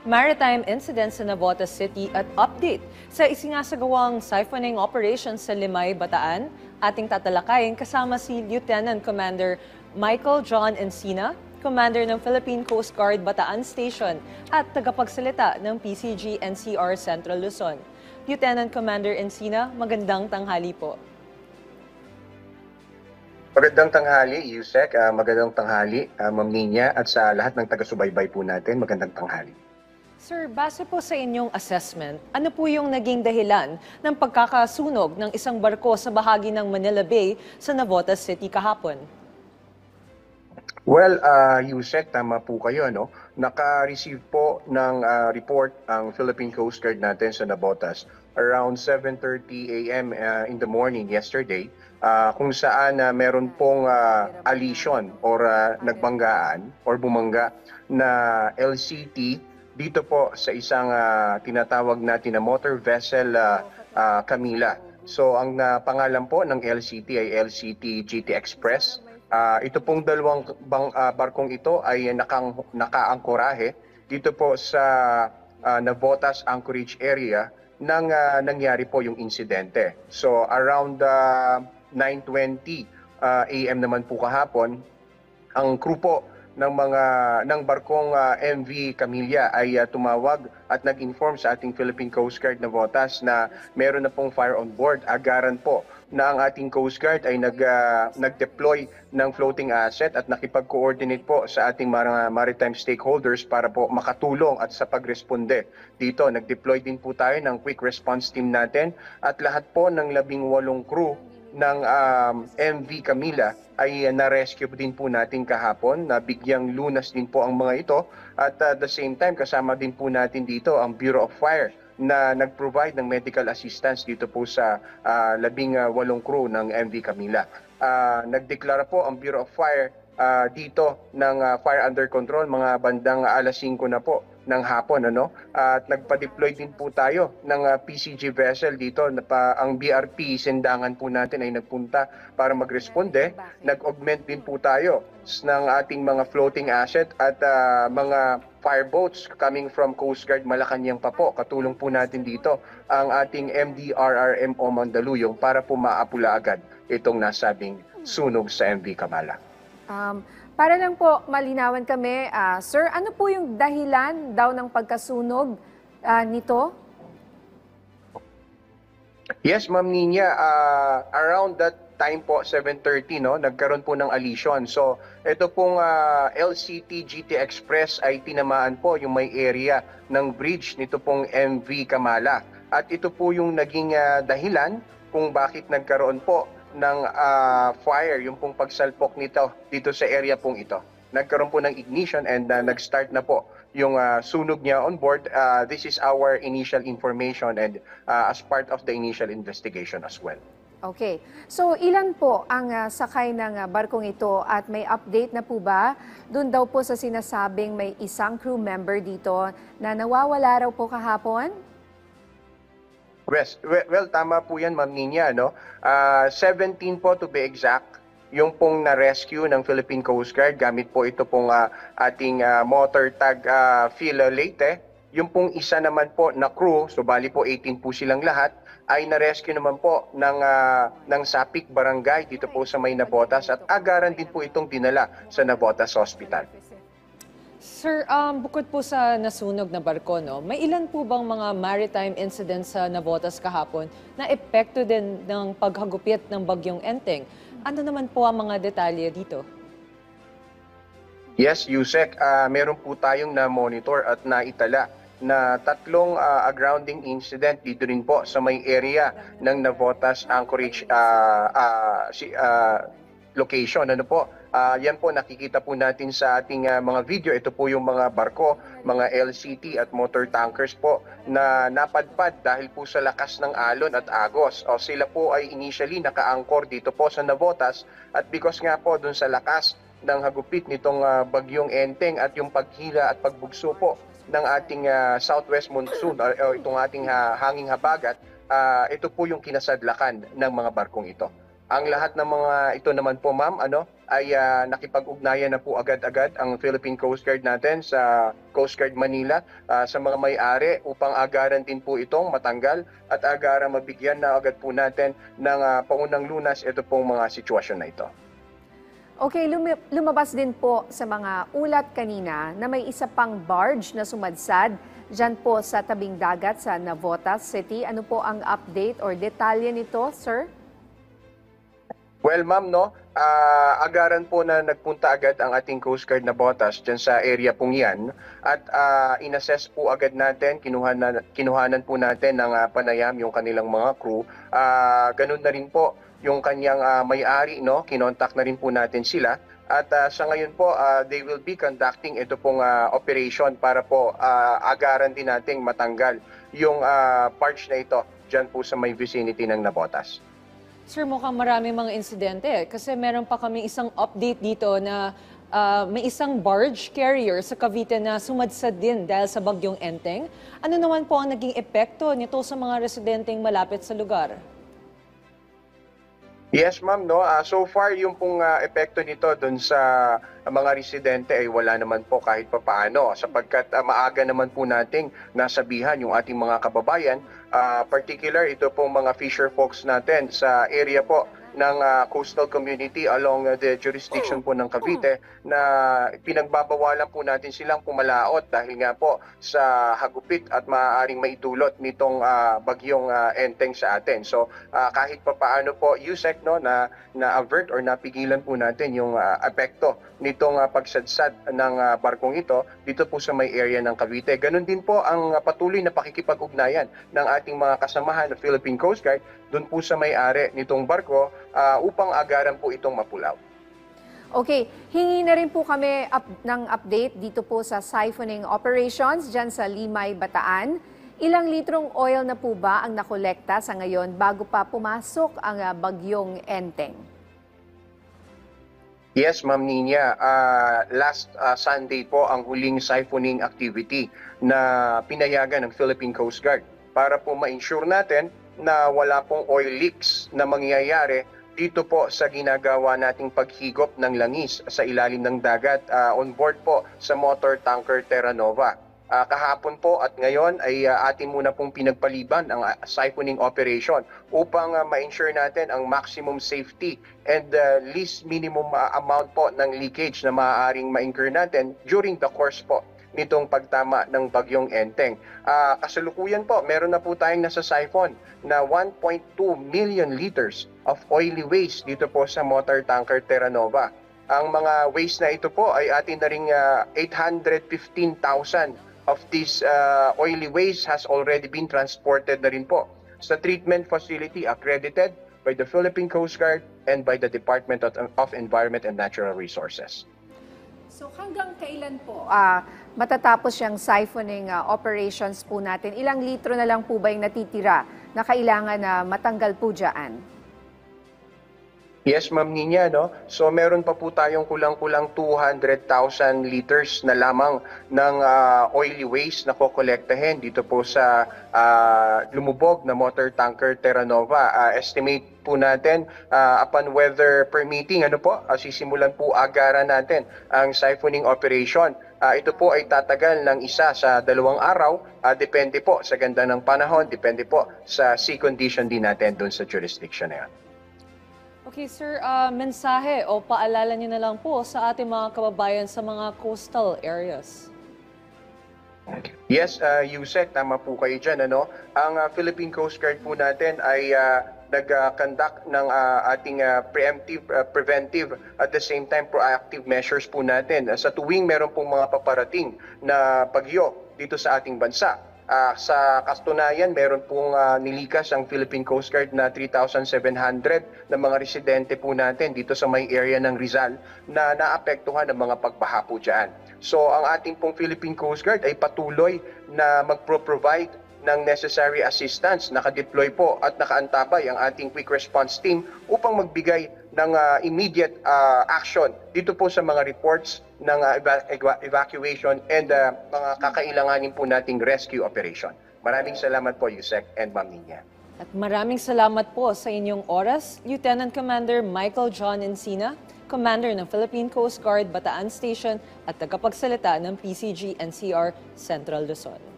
Maritime incident sa Navotas City at update sa isinasagawang siphoning operation sa Limay, Bataan. Ating tatalakayin kasama si Lieutenant Commander Michael John Encina, Commander ng Philippine Coast Guard Bataan Station at tagapagsalita ng PCG-NCR Central Luzon. Lieutenant Commander Encina, magandang tanghali po. Magandang tanghali, Yusek. Magandang tanghali, Ma'am Nina, at sa lahat ng taga-subaybay po natin, magandang tanghali. Sir, base po sa inyong assessment, ano po yung naging dahilan ng pagkakasunog ng isang barko sa bahagi ng Manila Bay sa Navotas City kahapon? Well, Yusek, tama po kayo, no? Naka-receive po ng report ang Philippine Coast Guard natin sa Navotas around 7:30 a.m. In the morning yesterday, kung saan meron pong alisyon or nagbanggaan or bumangga na LCT dito po sa isang tinatawag natin na motor vessel Camila. So ang pangalan po ng LCT ay LCT GT Express. Ito pong dalawang barkong ito ay nakaangkorahe dito po sa Navotas Anchorage area nang nangyari po yung insidente. So around 9:20 AM naman po kahapon, ang crew po ng barkong MV Camilla ay tumawag at nag-inform sa ating Philippine Coast Guard Navotas na meron na pong fire on board. Agaran po na ang ating Coast Guard ay nag-deploy ng floating asset at nakipag-coordinate po sa ating mga maritime stakeholders para po makatulong at sa pagresponde dito. Nag-deploy din po tayo ng quick response team natin at lahat po ng 18 crew ng MV Camilla ay na-rescue din po natin kahapon. Nabigyang lunas din po ang mga ito at at the same time kasama din po natin dito ang Bureau of Fire na nag-provide ng medical assistance dito po sa 18 crew ng MV Camilla. Nagdeklara po ang Bureau of Fire dito ng fire under control mga bandang alas 5 na po ng hapon, at nagpa-deploy din po tayo ng PCG vessel dito ang BRP Sendangan po natin ay nagpunta para magresponde. Nag-augment din po tayo ng ating mga floating asset at mga fireboats coming from Coast Guard Malacanang pa po. Katulong po natin dito ang ating MDRRMO Mandaluyong para po maapula agad itong nasabing sunog sa MV Kamala. Para lang po malinawan kami, sir, ano po yung dahilan daw ng pagkasunog nito? Yes, Ma'am Nina, around that time po, 7:30, nagkaroon po ng alisyon. So, ito pong LCT GT Express ay tinamaan po yung may area ng bridge nito pong MV Kamala. At ito po yung naging dahilan kung bakit nagkaroon po ng fire, yung pong pagsalpok nito dito sa area pong ito. Nagkaroon po ng ignition and nag-start na po yung sunog niya on board. This is our initial information and as part of the initial investigation as well. Okay. So ilan po ang sakay ng barkong ito at may update na po ba? Doon daw po sa sinasabing may isang crew member dito na nawawala raw po kahapon? Well, tama po yan, Ma'am Nina, 17 po to be exact, yung pong na-rescue ng Philippine Coast Guard. Gamit po ito pong ating motor tag Philo Leyte. Yung pong isa naman po na crew, so bali po 18 po silang lahat, ay na-rescue naman po ng Sapik Barangay dito po sa may Navotas at agaran din po itong dinala sa Navotas Hospital. Sir, bukod po sa nasunog na barko, may ilan po bang mga maritime incidents sa Navotas kahapon na epekto din ng paghagupit ng bagyong Enteng? Ano naman po ang mga detalye dito? Yes, Yusek, meron po tayong na-monitor at naitala na 3 grounding incident dito rin po sa may area ng Navotas Anchorage location. Yan po nakikita po natin sa ating mga video. Ito po yung mga barko, mga LCT at motor tankers po na napadpad dahil po sa lakas ng alon at agos. Sila po ay initially naka-anchor dito po sa Navotas at because nga po dun sa lakas ng hagupit nitong bagyong Enteng at yung paghila at pagbugso po ng ating southwest monsoon o itong ating hanging habagat, ito po yung kinasadlakan ng mga barkong ito. Ang lahat ng mga ito naman po, ma'am, ay nakipag-ugnayan na po agad-agad ang Philippine Coast Guard natin sa Coast Guard Manila sa mga may-ari upang agaran din po itong matanggal at agaran mabigyan na agad po natin ng paunang lunas ito pong mga sitwasyon na ito. Okay, lumabas din po sa mga ulat kanina na may isa pang barge na sumadsad dyan po sa tabing dagat sa Navotas City. Ano po ang update or detalye nito, sir? Well, ma'am, agaran po na nagpunta agad ang ating Coast Guard Navotas dyan sa area pong yan at inassess po agad natin, kinuhanan po natin ng panayam yung kanilang mga crew. Ganun na rin po yung kanyang may-ari, kinontak na rin po natin sila. At sa ngayon po, they will be conducting ito pong operation para po agaran din nating matanggal yung barge na ito dyan po sa may vicinity ng Navotas. Sir, mukhang marami mga insidente kasi meron pa kami isang update dito na may isang barge carrier sa Cavite na sumadsad din dahil sa bagyong Enteng. Ano naman po ang naging epekto nito sa mga residenteng malapit sa lugar? Yes, ma'am, so far yung pong epekto nito doon sa mga residente ay wala naman po kahit papaano sapagkat maaga naman po nating nasabihan yung ating mga kababayan, particular ito pong mga fisher folks natin sa area po ng coastal community along the jurisdiction po ng Cavite na pinagbabawalan po natin silang pumalaot dahil nga po sa hagupit at maaaring maidulot nitong bagyong Enteng sa atin. So kahit papaano po Yusek na-avert or napigilan po natin yung epekto nitong pagsadsad ng barkong ito dito po sa may area ng Cavite. Ganon din po ang patuloy na pakikipag-ugnayan ng ating mga kasamahan ng Philippine Coast Guard doon po sa may-ari nitong barko upang agaran po itong mapulaw. Okay, hingi na rin po kami ng update dito po sa siphoning operations dyan sa Limay, Bataan. Ilang litrong oil na po ba ang nakolekta sa ngayon bago pa pumasok ang bagyong Enteng? Yes, Ma'am Nina. Last Sunday po ang huling siphoning activity na pinayagan ng Philippine Coast Guard para po ma-ensure natin na wala pong oil leaks na mangyayari dito po sa ginagawa nating paghigop ng langis sa ilalim ng dagat on board po sa motor tanker Terra Nova. Kahapon po at ngayon ay atin muna pong pinagpaliban ang siphoning operation upang ma-ensure natin ang maximum safety and least minimum amount po ng leakage na maaaring ma-incur natin during the course po nitong pagtama ng bagyong Enteng. Kasalukuyan po, meron na po tayong nasa siphon na 1.2 million liters of oily waste dito po sa motor tanker Terra Nova. Ang mga waste na ito po ay atin na ring 815,000 of this oily waste has already been transported na rin po sa treatment facility accredited by the Philippine Coast Guard and by the Department of Environment and Natural Resources. So hanggang kailan po matatapos yung siphoning operations po natin? Ilang litro na lang po ba yung natitira na kailangan na matanggal po dyan? Yes, Ma'am Nina, So meron pa po tayong kulang-kulang 200,000 liters na lamang ng oily waste na kokolektahin dito po sa lumubog na motor tanker Terra Nova. Estimate po natin upon weather permitting, sisimulan po agaran natin ang siphoning operation. Ito po ay tatagal ng 1 sa 2 araw. Depende po sa ganda ng panahon, depende po sa sea condition din natin doon sa jurisdiction na yan. Okay, sir, mensahe o paalala niyo na lang po sa ating mga kababayan sa mga coastal areas. Yes, Yusek, tama po kayo dyan. Ang Philippine Coast Guard po natin ay nag-conduct ng ating preemptive, preventive, at the same time proactive measures po natin. Sa tuwing meron pong mga paparating na bagyo dito sa ating bansa. Sa katunayan, meron pong nilikas ang Philippine Coast Guard na 3,700 na mga residente po natin dito sa may area ng Rizal na naapektuhan ng mga pagbaha po dyan. So ang ating pong Philippine Coast Guard ay patuloy na magpro-provide ng necessary assistance. Nakadeploy po at nakaantabay ang ating quick response team upang magbigay ng immediate action dito po sa mga reports ng evacuation and mga kakailanganin po nating rescue operation. Maraming salamat po, Yusek and Ma'am Nina. At maraming salamat po sa inyong oras, Lieutenant Commander Michael John Encina, Commander ng Philippine Coast Guard Bataan Station at tagapagsalita ng PCG-NCR Central Luzon.